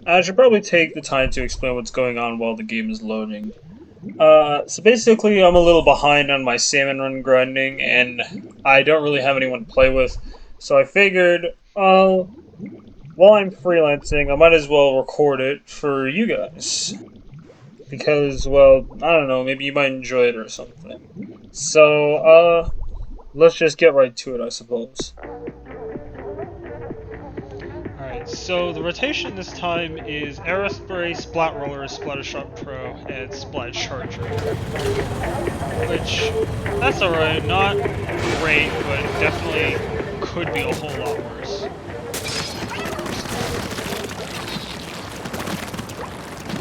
I should probably take the time to explain what's going on while the game is loading. So basically, I'm a little behind on my salmon run grinding, and I don't really have anyone to play with. So I figured, while I'm freelancing, I might as well record it for you guys. Because, well, I don't know, maybe you might enjoy it or something. So, let's just get right to it, I suppose. Alright, so the rotation this time is Aerospray, Splat Roller, Splatter Shot Pro, and Splat Charger. Which, that's alright, not great, but definitely could be a whole lot worse.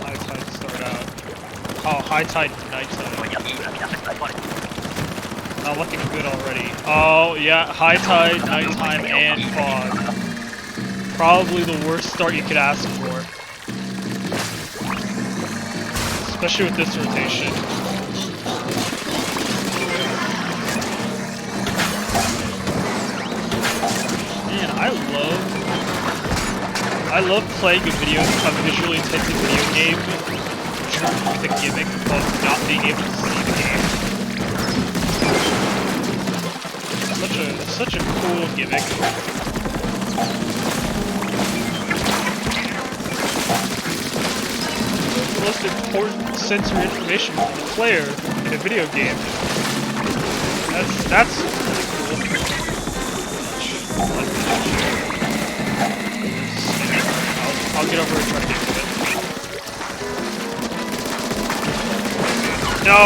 High tide to start out. Oh, high tide to night tide. Not looking good already. Oh, yeah, high tide, nighttime, and fog. Probably the worst start you could ask for. Especially with this rotation. Man, I love playing a visually intensive video game with the gimmick of not being able to see the game. Such a cool gimmick. The most important sensory information for the player in a video game. That's really cool. I'll get over and try to get to it. No!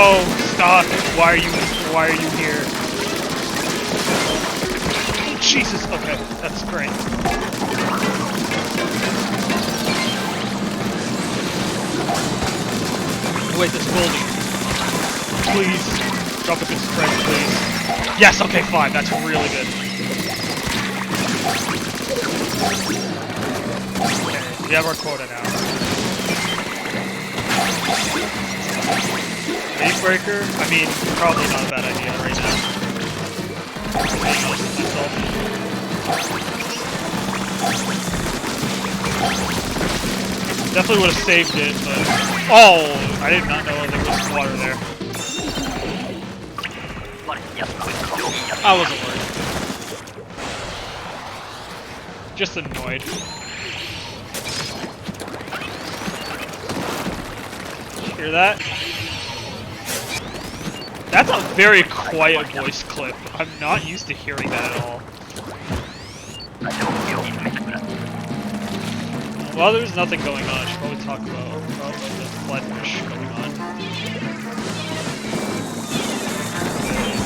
Stop! Why are you here? Jesus! Okay, that's great. Wait, this Goldie. Please. Drop a good spread, please. Yes, okay, fine. That's really good. Okay, we have our quota now. Base breaker? I mean, probably not a bad idea right now. Being honest with myself. Definitely would have saved it, but... Oh! I did not know there was water there. I wasn't worried. Just annoyed. Did you hear that? That's a very quiet voice clip. I'm not used to hearing that at all. Well, there's nothing going on. I should probably talk about the flatfish going on.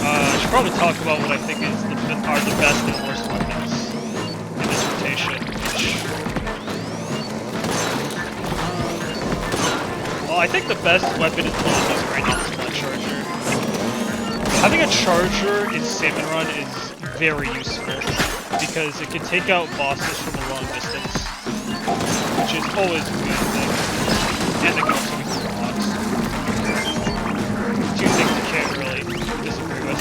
I should probably talk about what I think are the best and worst weapons in this rotation. Well, I think the best weapon is the one I'm using right now, is my charger. Having a charger in Salmon Run is very useful because it can take out bosses from a long distance. Which is always a good thing. And it can also be cool blocks. Two things you can't really disagree with.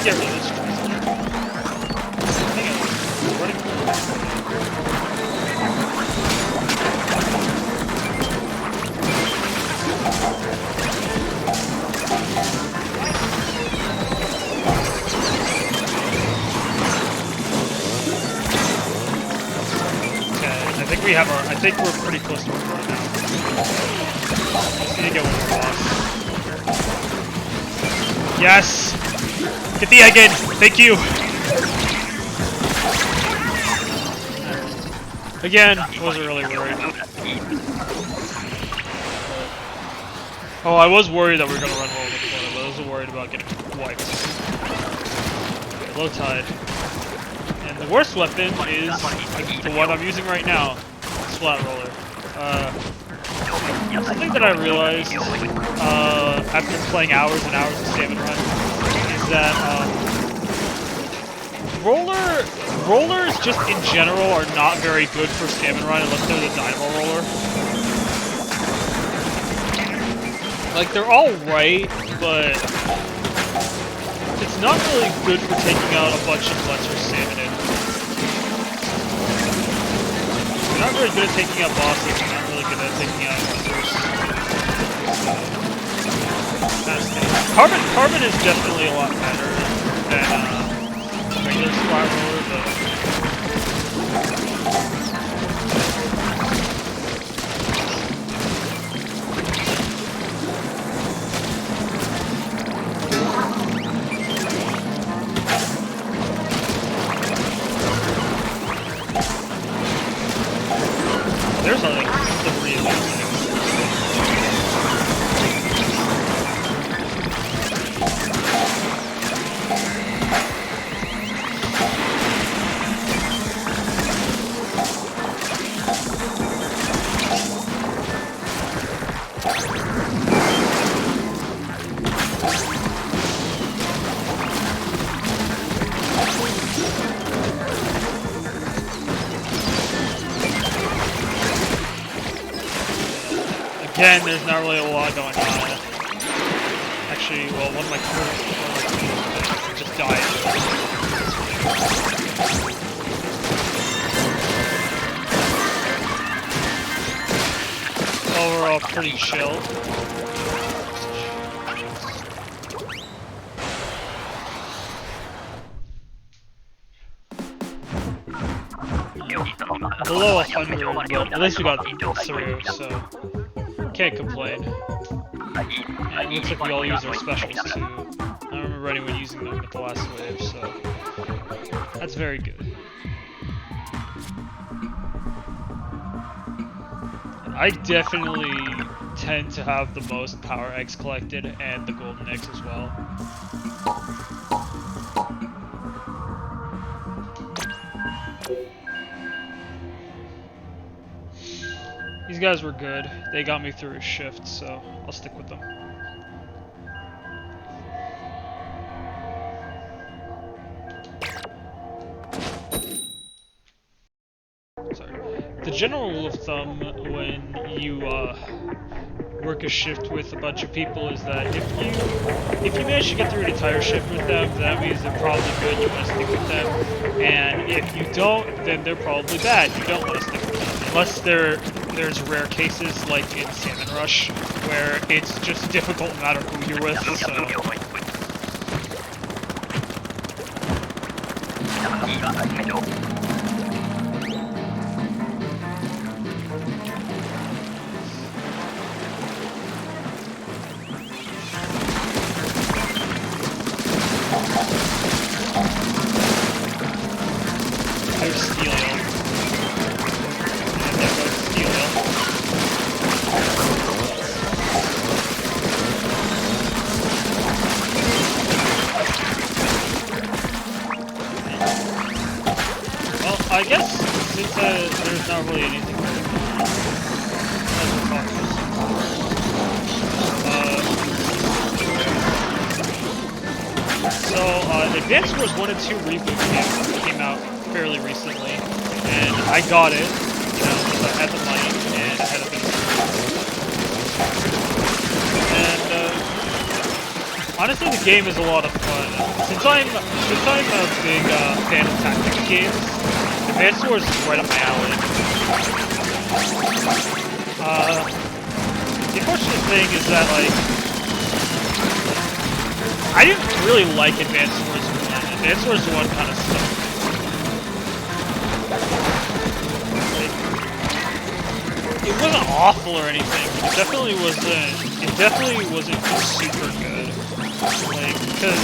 Get rid of this trees there. Hang on. Running through. Okay, I think we're pretty close to our goal now. Just need to get one more boss. Yes! Get the egg in! Thank you! Again, wasn't really worried. Oh, I was worried that we were gonna run low on the quota, but I wasn't worried about getting wiped. Okay, low tide. And the worst weapon is the one I'm using right now, Splat Roller. something that I realized after playing hours and hours of Salmon Run is that rollers just in general are not very good for Salmon Run unless they're the Dynamo roller. Like, they're alright, but it's not really good for taking out a bunch of lesser salmon in. They're not very good at taking out bosses, they're not really good at taking out lessers. Carbon is definitely a lot better than regular Splat Roller, but there's like 3 of these things. Again, there's not really a lot going on. Actually, well, one of my crew just died. Overall, pretty chill. Below 100, but at least we got through, so can't complain. And it looks like we all use our specials too. I don't remember anyone using them at the last wave, so that's very good. I definitely tend to have the most power eggs collected and the golden eggs as well. These guys were good. They got me through a shift, so I'll stick with them. Sorry. The general rule of thumb when you work a shift with a bunch of people is that if you manage to get through an entire shift with them, that means they're probably good, you want to stick with them. And if you don't, then they're probably bad, you don't want to stick with them. Unless there's rare cases like in Salmon Rush, where it's just difficult no matter who you're with, so... There's Steel Ale. And there goes Steel Ale. Well, I guess since there's not really anything going on, Advance Wars 1 and 2 reboot came out fairly recently, and I got it, you know, because I had the money and I had a bit of and honestly, the game is a lot of fun. Since I'm a big fan of tactics games, Advance Wars is right up my alley. The unfortunate thing is that, like, I didn't really like Advance Wars 1. Advance Wars 1 kind of sucked. Like, it wasn't awful or anything, but it definitely wasn't super good. Like, because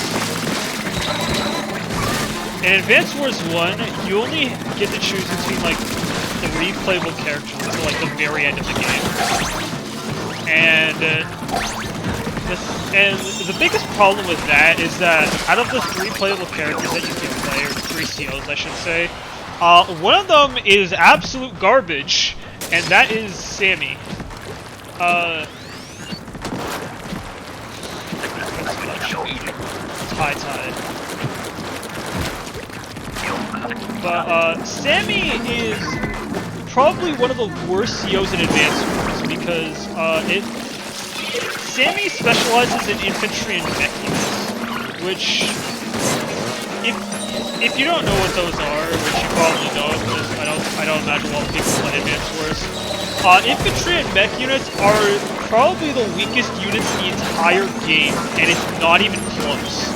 in Advance Wars 1, you only get to choose between, like, 3 playable characters until, like, the very end of the game. And the biggest problem with that is that out of the 3 playable characters that you can play, or 3 COs I should say, one of them is absolute garbage, and that is Sammy. It's high tide. But, Sammy is probably one of the worst COs in Advanced Wars because, Sammy specializes in infantry and mech units, which, if you don't know what those are, which you probably don't, because I don't imagine a lot of people play Advanced Wars, infantry and mech units are probably the weakest units in the entire game, and it's not even close.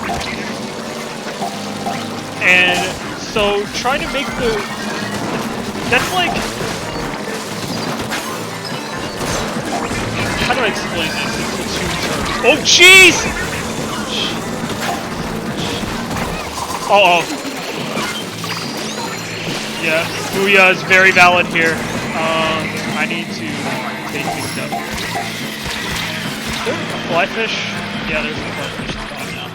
And so, trying to make the... That's like... How do I explain this in Splatoon terms? Oh, jeez! Uh-oh. Yeah, Booyah is very valid here. I need to take things up. Is there a flyfish? Yeah, there's a flyfish. It's gone now.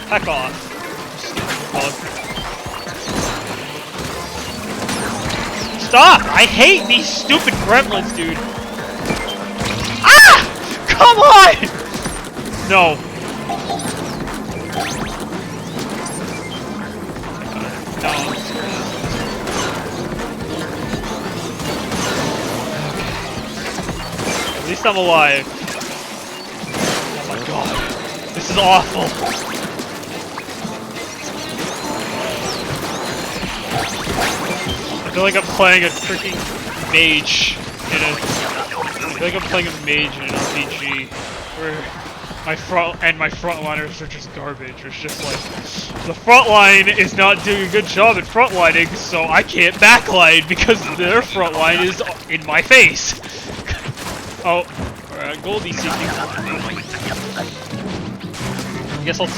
Heck off. Stupid bug. Stop! I hate these stupid gremlins, dude. Ah! Come on! No. No, I'm scared. At least I'm alive. Oh my god. This is awful. I feel like I'm playing a freaking mage in a... I feel like I'm playing a mage in an RPG where my frontliners are just garbage. It's just like, the front line is not doing a good job at frontlining, so I can't backline because their front line is in my face. Oh, Goldie seeking.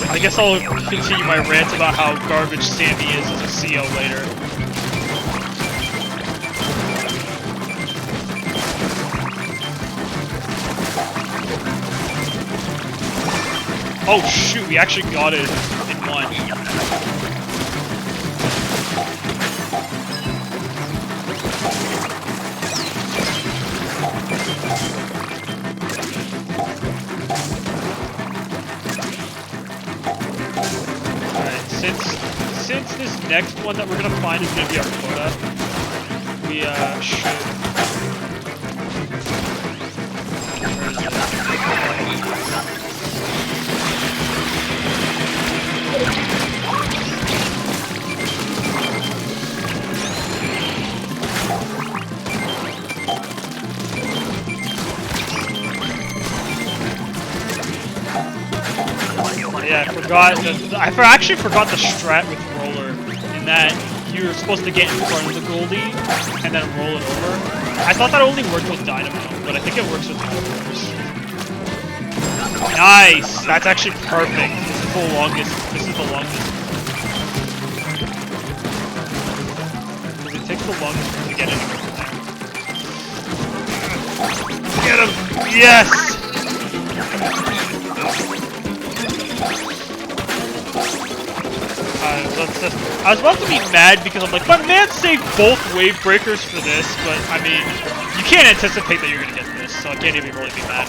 I guess I'll continue my rant about how garbage Sammy is as a CO later. Oh shoot, we actually got it in one. Alright, since this next one that we're gonna find is gonna be our quota, we should... Yeah, I actually forgot the strat with roller, in that you're supposed to get in front of the Goldie and then roll it over. I thought that only worked with Dynamo, but I think it works with Dynamos. Nice! That's actually perfect. This is the longest. Because it takes the longest to get anywhere from there. Get him! Yes! I was about to be mad because I'm like, my man saved both wave breakers for this, but I mean, you can't anticipate that you're gonna get this, so I can't even really be mad.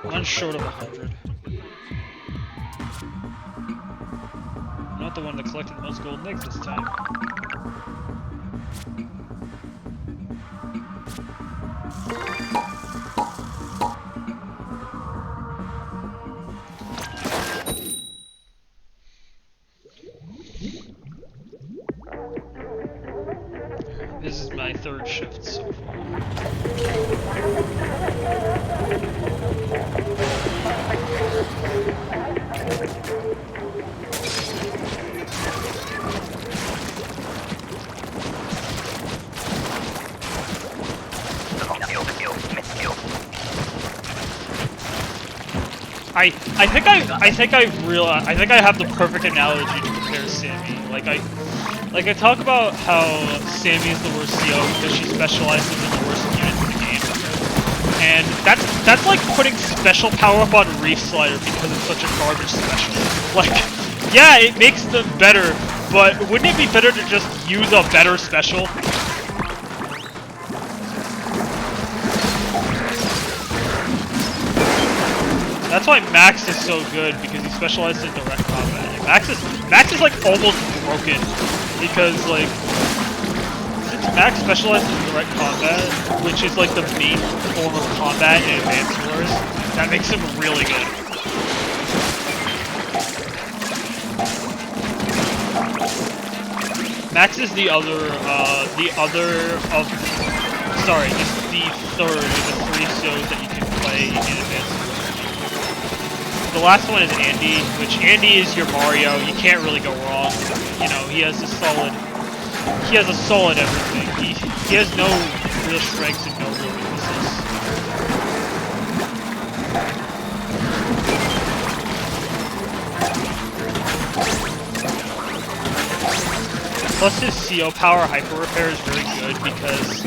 One short of 100. I'm not the one that collected the most golden eggs this time. This is my third shift so far. I think I have the perfect analogy to compare to Sammy. Like I talk about how Sammy is the worst CO because she specializes in the worst unit in the game. And that's like putting special power up on Reef Slider because it's such a garbage special. Like, yeah, it makes them better, but wouldn't it be better to just use a better special? That's why Max is so good, because he specializes in direct combat. Max is like almost broken, because like since Max specializes in direct combat, which is like the main form of combat in Advanced Wars, that makes him really good. Max is the third of the 3 shows that you can play in Advanced Wars. The last one is Andy, which Andy is your Mario. You can't really go wrong. You know, he has a solid everything. He has no real strengths and no real weaknesses. Plus his CO power hyper repair is very good because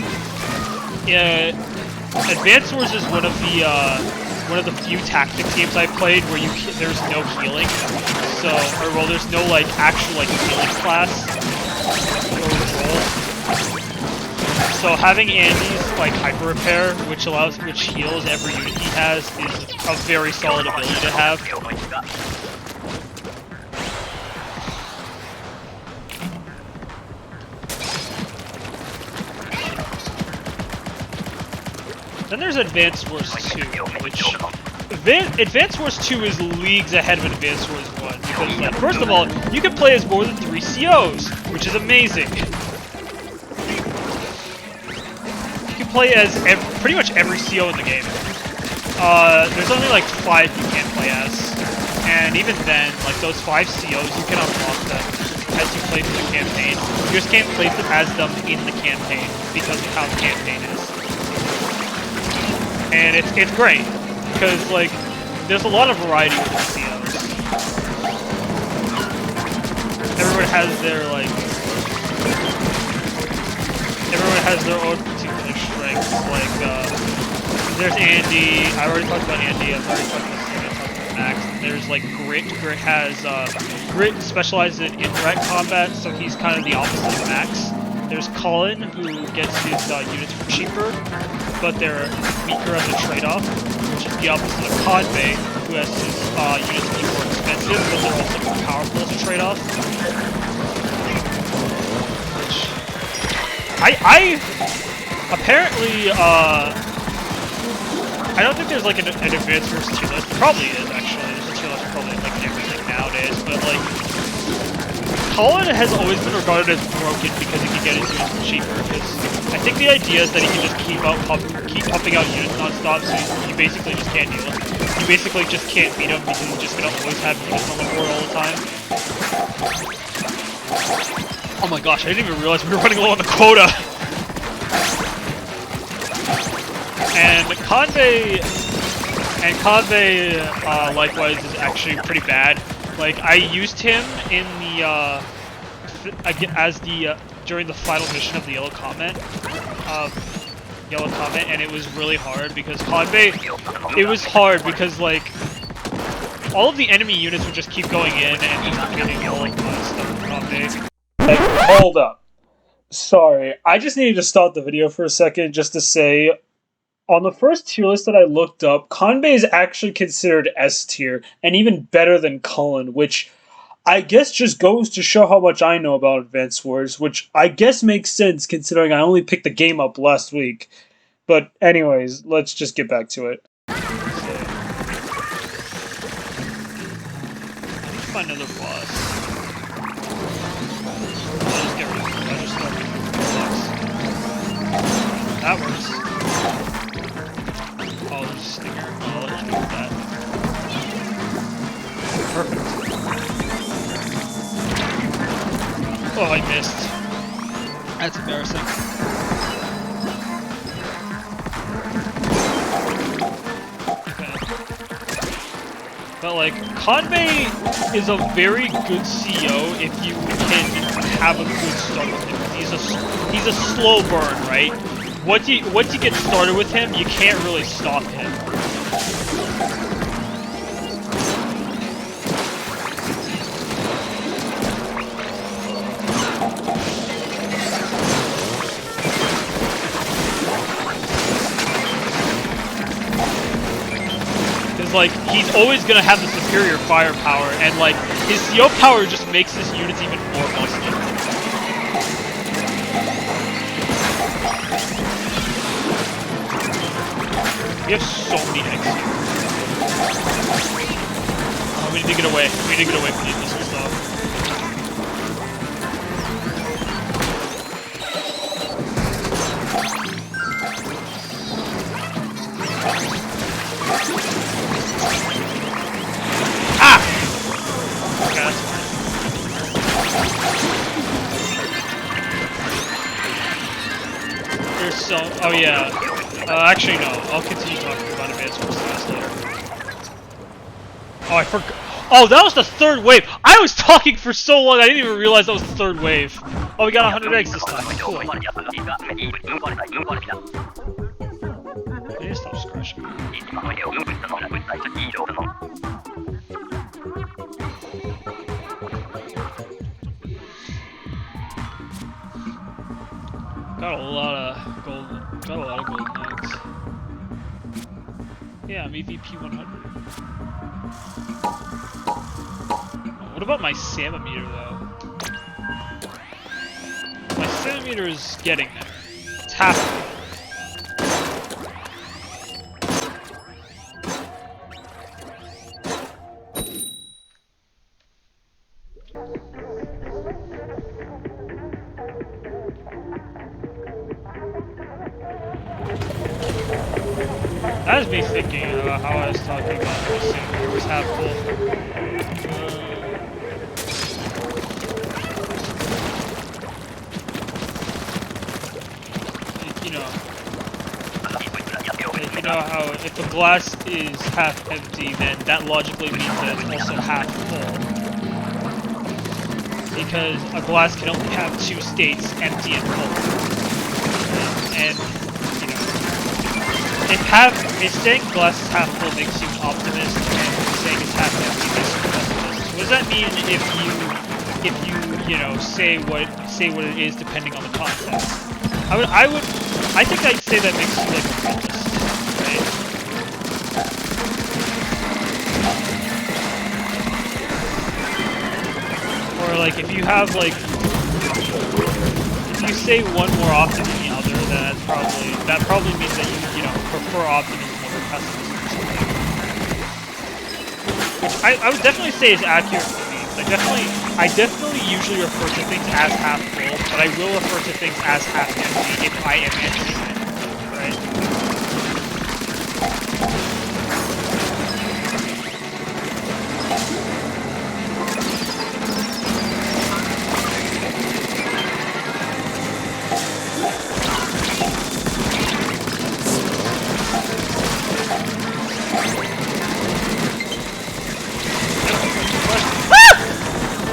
Advanced Wars is one of the few tactics games I've played where there's no healing. There's no like actual like healing class or role. So having Andy's like hyper repair, which heals every unit he has, is a very solid ability to have. Then there's Advanced Wars 2, which Advanced Wars 2 is leagues ahead of Advanced Wars 1 because, like, first of all, you can play as more than 3 COs, which is amazing. You can play as pretty much every CO in the game. There's only like 5 you can't play as, and even then, like those 5 COs, you can unlock them as you play through the campaign. You just can't play as them in the campaign because of how the campaign is. And it's great, because, like, there's a lot of variety with the COs. Everyone has their own particular strengths, like, there's Andy, I already talked about Andy, I've already talked about Sammy, I talked about Max, there's, like, Grit specializes in indirect combat, so he's kind of the opposite of Max. There's Colin, who gets his units for cheaper, but they're weaker as a trade-off, which is the opposite of Convey, who has his units being more expensive, but they're also more powerful as a trade-off. Which apparently I don't think there's like an Advanced Wars 2 list. Probably is actually. There's a 2 list for probably like everything nowadays, but like Colin has always been regarded as broken because he can get his units cheaper. Because I think the idea is that he can just keep pumping out units non-stop, so you basically just can't deal with him. You basically just can't beat him because he's just gonna always have units on the board all the time. Oh my gosh, I didn't even realize we were running low on the quota. And Convey likewise is actually pretty bad. Like, I used him in the during the final mission of the Yellow Comet, and it was really hard because like all of the enemy units would just keep going in and just getting all like the stuff from Convey. Hey, hold up. Sorry, I just needed to stop the video for a second just to say, on the first tier list that I looked up, Convey is actually considered S tier, and even better than Cullen, which I guess just goes to show how much I know about Advanced Wars, which I guess makes sense considering I only picked the game up last week. But anyways, let's just get back to it. Find another boss. I'll just get rid of it. I'll just start with the box. That works. Oh, there's a stinger. Oh, let's go with that. Perfect. Oh, I missed. That's embarrassing. Okay. But like, Conway is a very good CEO if you can have a good start with him. He's a slow burn, right? Once you get started with him, you can't really stop him. Like, he's always gonna have the superior firepower, and like, his CO power just makes his units even more busted. We have so many eggs here. Oh, we need to get away. We need to get away from these missile stuff. Oh yeah. Actually no. I'll continue talking about advanced forces later. Oh, I forgot. Oh, that was the third wave. I was talking for so long. I didn't even realize that was the third wave. Oh, we got 100 eggs this time. Cool. I need to stop scratching. Got a lot of golden eggs. Yeah, I'm EVP 100. What about my salmon meter though? My salmon meter is getting there. It's halfway. That is me thinking about how I was talking about the salmon was half full. You know how if the glass is half empty, then that logically means that it's also half full. Because a glass can only have two states, empty and full. And if saying glass is half full makes you an optimist, and saying it's half empty makes you a pessimist. What does that mean if you say what it is depending on the context? I think I'd say that makes you like a realist, right? Or like if you have like if you say one more often than the other, then that probably means that you prefer optimism over pessimism or something. Which I would definitely say is accurate for me. I definitely usually refer to things as half full, but I will refer to things as half empty if I am empty, right?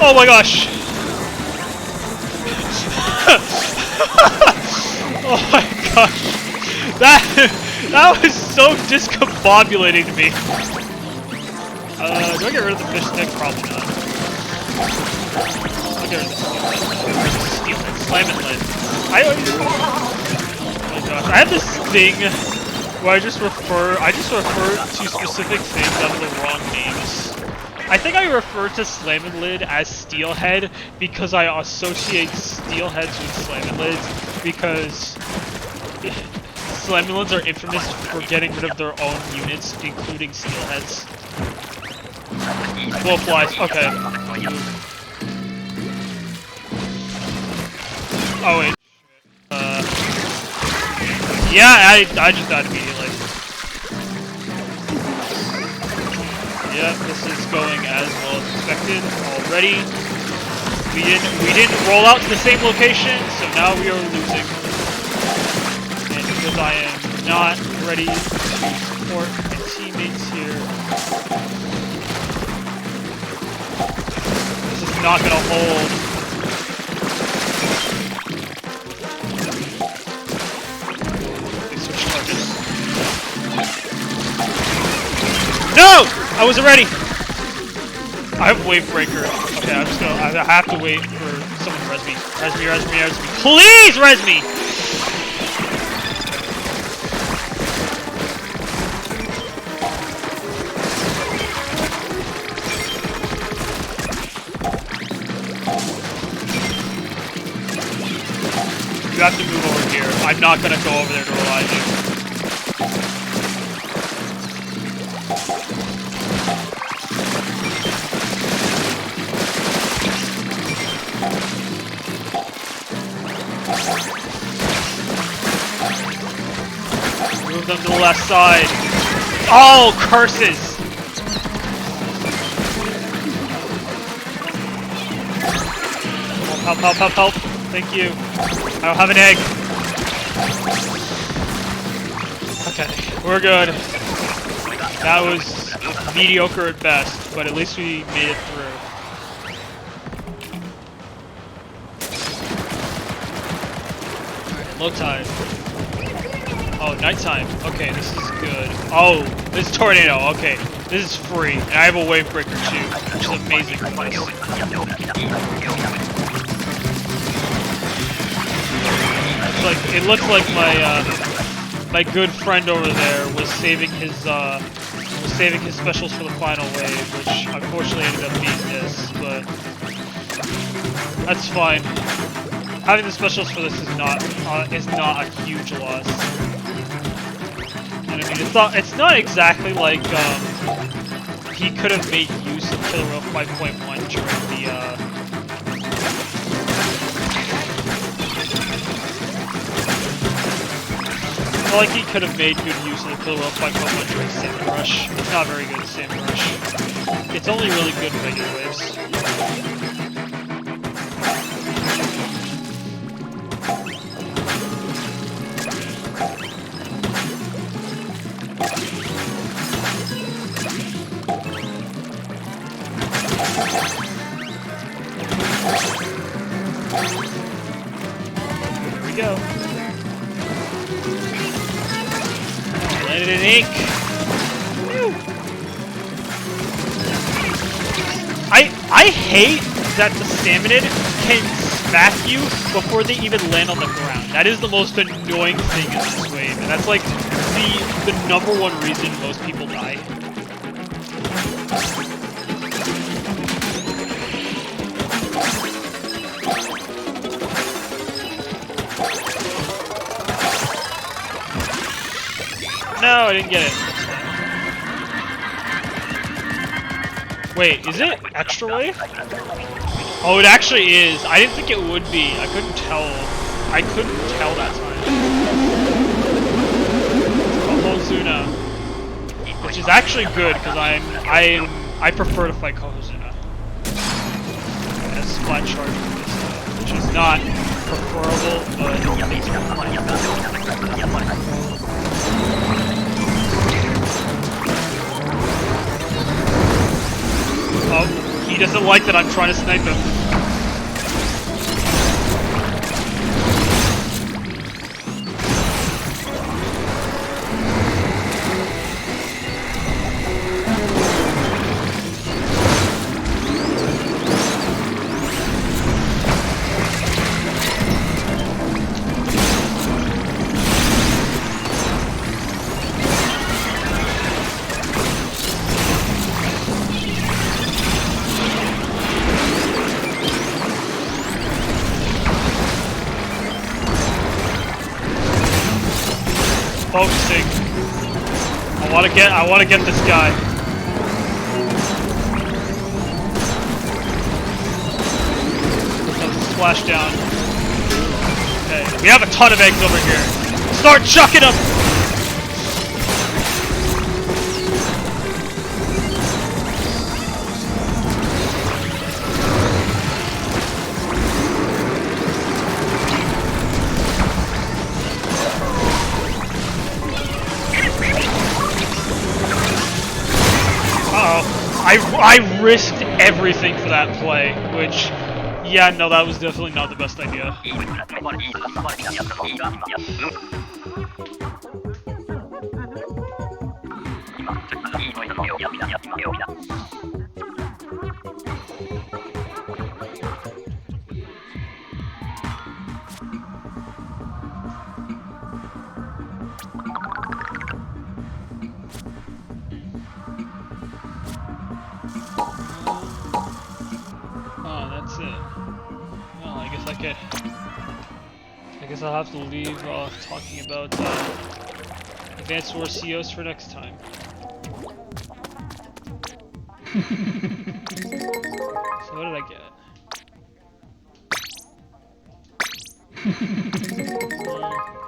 Oh my gosh! Oh my gosh! That was so discombobulating to me. Do I get rid of the fish stick? Probably not. I'll get rid of the steel stick. Slam lid. Oh my gosh! I have this thing where I just refer to specific things under the wrong names. I think I refer to Salmon Lid as Steelhead because I associate Steelheads with Salmon Lids because Salmon Lids are infamous for getting rid of their own units, including Steelheads. Well, flies. Okay. Oh wait. Yeah, I just died immediately. Yeah, this is going as well as expected already. We didn't roll out to the same location, so now we are losing. And because I am not ready to support my teammates here, not gonna hold. They switch targets. No! I wasn't ready! I have wave breaker. Okay, I'm just gonna. I have to wait for someone to res me. Res me, res me, res me. Please res me! You have to move over here. I'm not gonna go over there to revive you. Move them to the left side. Oh, curses! Help, help, help, help. Thank you. I don't have an egg. Okay, we're good. That was mediocre at best, but at least we made it through. Alright, low tide. Oh, nighttime. Okay, this is good. Oh, this is tornado. Okay, this is free. And I have a wave breaker too, which is amazing. Nice. It looks like my good friend over there was saving his specials for the final wave, which unfortunately ended up being this, but that's fine. Having the specials for this is not a huge loss. And I mean, it's not exactly like he could have made use of Killer Whale 5.1 during the like he could have made good use of the Killer Whale 5.1 during Salmon Rush. It's not very good at Salmon Rush. It's only really good in regular waves. There we go. Landed in ink. Whew. I hate that the Salmonid can smack you before they even land on the ground. That is the most annoying thing in this wave, and that's like the number one reason most people die. No, I didn't get it. Wait, is it extra wave? Oh, it actually is. I didn't think it would be. I couldn't tell. I couldn't tell that time. Kohozuna, which is actually good because I prefer to fight Kohozuna as Splat Charge, which is not preferable, but it's oh, he doesn't like that I'm trying to snipe him. Focusing. I want to get this guy. Splash down. Okay, we have a ton of eggs over here. Start chucking them. I risked everything for that play, which, yeah, no, that was definitely not the best idea. Oh, that's it. Well, I guess I'll have to leave off talking about Advanced Wars COs for next time. So what did I get?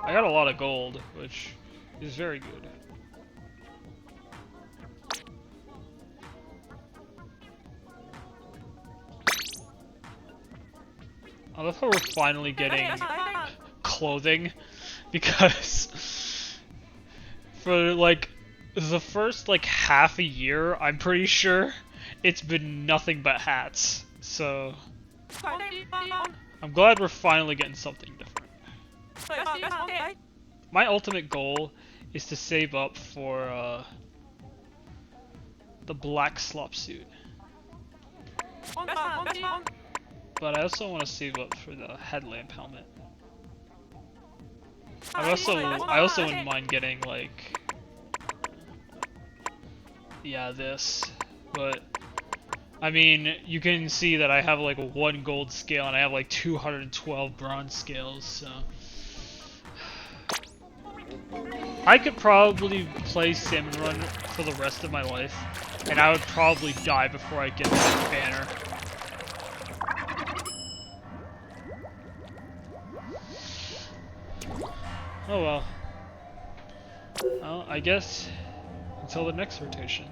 I got a lot of gold, which is very good. I love how we're finally getting clothing, because for like the first like half a year, I'm pretty sure it's been nothing but hats. So I'm glad we're finally getting something different. My ultimate goal is to save up for the black slop suit. But I also want to save up for the headlamp helmet. I also wouldn't mind getting like, yeah, this. But I mean, you can see that I have like 1 gold scale and I have like 212 bronze scales, so I could probably play Salmon Run for the rest of my life, and I would probably die before I get that banner. Oh well. Well, I guess until the next rotation.